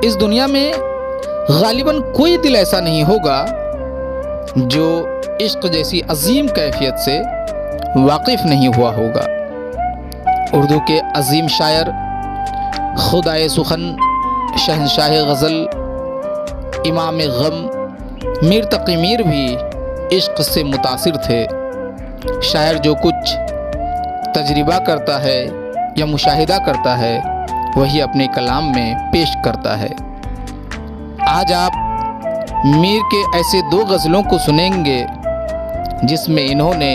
اس دنیا میں غالباً کوئی دل ایسا نہیں ہوگا جو عشق جیسی عظیم کیفیت سے واقف نہیں ہوا ہوگا۔ اردو کے عظیم شاعر، خدائے سخن، شہنشاہ غزل، امام غم میر تقی میر بھی عشق سے متاثر تھے۔ شاعر جو کچھ تجربہ کرتا ہے یا مشاہدہ کرتا ہے وہی اپنے کلام میں پیش کرتا ہے۔ آج آپ میر کے ایسے 2 غزلوں کو سنیں گے جس میں انہوں نے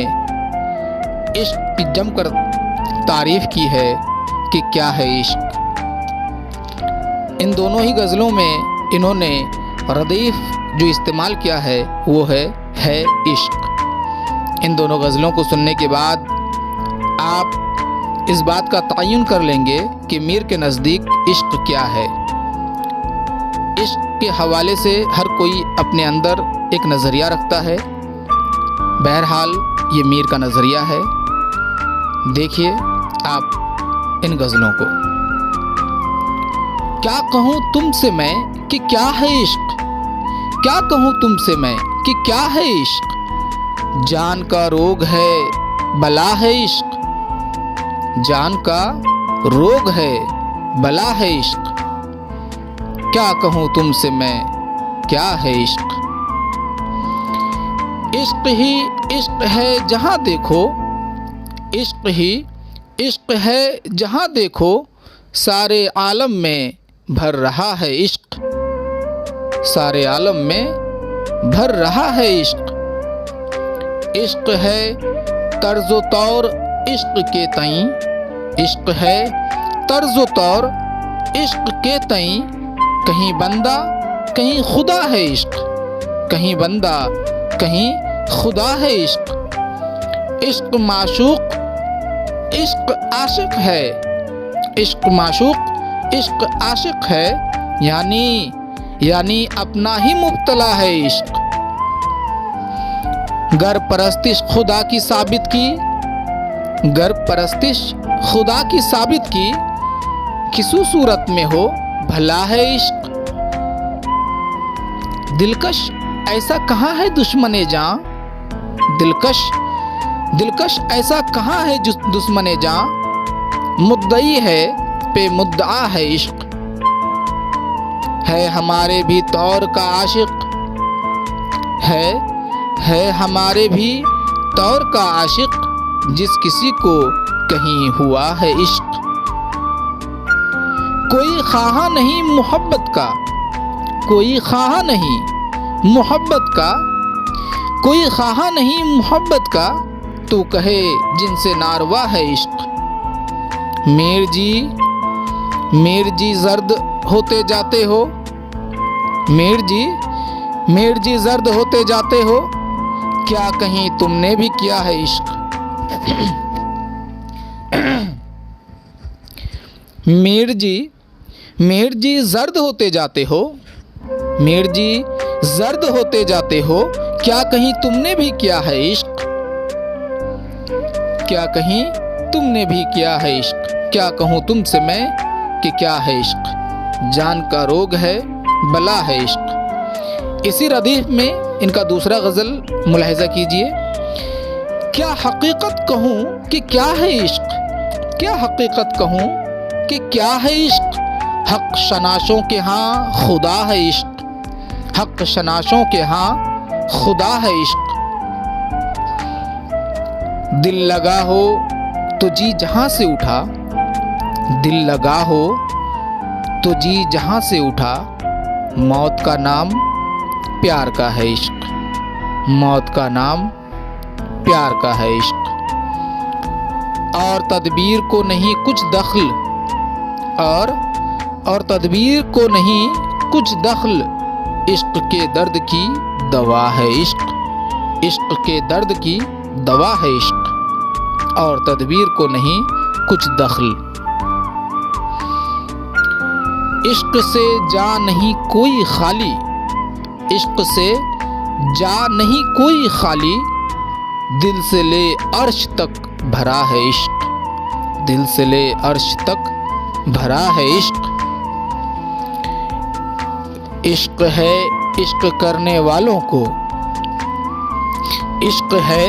عشق کی جم کر تعریف کی ہے کہ کیا ہے عشق۔ ان دونوں ہی غزلوں میں انہوں نے ردیف جو استعمال کیا ہے وہ ہے عشق۔ ان دونوں غزلوں کو سننے کے بعد آپ اس بات کا تعین کر لیں گے کہ میر کے نزدیک عشق کیا ہے۔ عشق کے حوالے سے ہر کوئی اپنے اندر ایک نظریہ رکھتا ہے۔ بہرحال یہ میر کا نظریہ ہے۔ دیکھیے آپ ان غزلوں کو۔ کیا کہوں تم سے میں کہ کیا ہے عشق، کیا کہوں تم سے میں کہ کیا ہے عشق، جان کا روگ ہے بلا ہے عشق، جان کا روگ ہے بلا ہے عشق، کیا کہوں تم سے میں کیا ہے عشق۔ عشق ہی عشق ہے جہاں دیکھو، عشق ہی عشق ہے جہاں دیکھو، سارے عالم میں بھر رہا ہے عشق، سارے عالم میں بھر رہا ہے عشق۔ عشق ہے طرز و طور عشق کے تئیں، عشق ہے طرز و طور عشق کے تئیں، کہیں بندہ کہیں خدا ہے عشق، کہیں بندہ کہیں خدا ہے عشق۔ عشق معشوق عشق عاشق ہے، عشق معشوق عشق عاشق ہے، یعنی اپنا ہی مبتلا ہے عشق۔ گر پرستش خدا کی ثابت کی، گر پرستش خدا کی ثابت کی، کسو صورت میں ہو بھلا ہے عشق۔ دلکش ایسا کہاں ہے دشمن جاں، دلکش ایسا کہاں ہے دشمن جاں، مدعی ہے پہ مدعا ہے عشق، ہے ہمارے بھی طور کا عاشق، ہے ہمارے بھی طور کا عاشق، جس کسی کو کہیں ہوا ہے عشق۔ کوئی خواہاں نہیں محبت کا، کوئی خواہاں نہیں محبت کا، کوئی خواہاں نہیں محبت کا، تو کہے جن سے ناروا ہے عشق۔ میر جی زرد ہوتے جاتے ہو، میر جی زرد ہوتے جاتے ہو، کیا کہیں تم نے بھی کیا ہے عشق۔ میر جی زرد ہوتے جاتے ہو، میر جی زرد ہوتے جاتے ہو، کیا کہیں تم نے بھی کیا ہے عشق، کیا کہیں تم نے بھی کیا ہے عشق، کیا کہوں تم سے میں کہ کیا ہے عشق، جان کا روگ ہے بلا ہے عشق۔ اسی ردیف میں ان کا دوسرا غزل ملاحظہ کیجئے۔ کیا حقیقت کہوں کہ کیا ہے عشق، کیا حقیقت کہوں کہ کیا ہے عشق، حق شناسوں کے ہاں خدا ہے عشق، حق شناسوں کے ہاں خدا ہے عشق۔ دل لگا ہو تو جی جہاں سے اٹھا، دل لگا ہو تو جی جہاں سے اٹھا، موت کا نام پیار کا ہے عشق، موت کا نام پیار کا ہے عشق۔ اور تدبیر کو نہیں کچھ دخل، اور تدبیر کو نہیں کچھ دخل، عشق کے درد کی دوا ہے عشق، عشق کے درد کی دوا ہے عشق، اور تدبیر کو نہیں کچھ دخل۔ عشق سے جا نہیں کوئی خالی، عشق سے جا نہیں کوئی خالی، دل سے لے عرش تک بھرا ہے عشق، دل سے لے عرش تک بھرا ہے عشق۔ عشق ہے عشق کرنے والوں کو، عشق ہے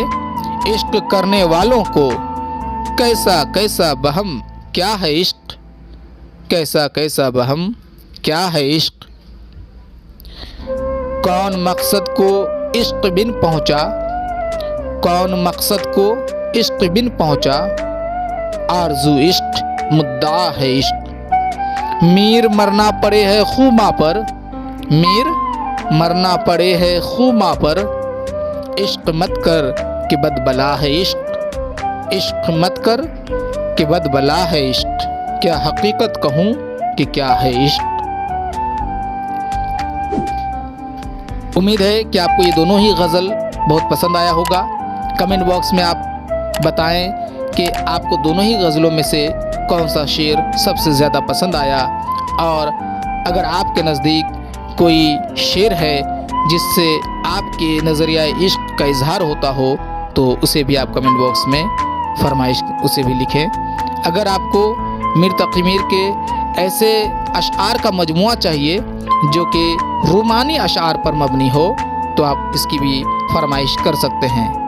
عشق کرنے والوں کو، کیسا کیسا بہم کیا ہے عشق، کیسا کیسا بہم کیا ہے عشق۔ کون مقصد کو عشق بن پہنچا، کون مقصد کو عشق بن پہنچا، آرزو عشق مدعا ہے عشق۔ میر مرنا پڑے ہے خوں پر، میر مرنا پڑے ہے خوں پر، عشق مت کر کہ بد بلا ہے عشق، عشق مت کر کہ بد بلا ہے عشق۔ کیا حقیقت کہوں کہ کیا ہے عشق۔ امید ہے کہ آپ کو یہ دونوں ہی غزل بہت پسند آیا ہوگا۔ کمنٹ باکس میں آپ بتائیں کہ آپ کو دونوں ہی غزلوں میں سے کون سا شعر سب سے زیادہ پسند آیا، اور اگر آپ کے نزدیک کوئی شعر ہے جس سے آپ کے نظریہ عشق کا اظہار ہوتا ہو تو اسے بھی آپ کمنٹ باکس میں فرمائش اسے بھی لکھیں۔ اگر آپ کو میر تقی میر کے ایسے اشعار کا مجموعہ چاہیے جو کہ رومانی اشعار پر مبنی ہو تو آپ اس کی بھی فرمائش کر سکتے ہیں۔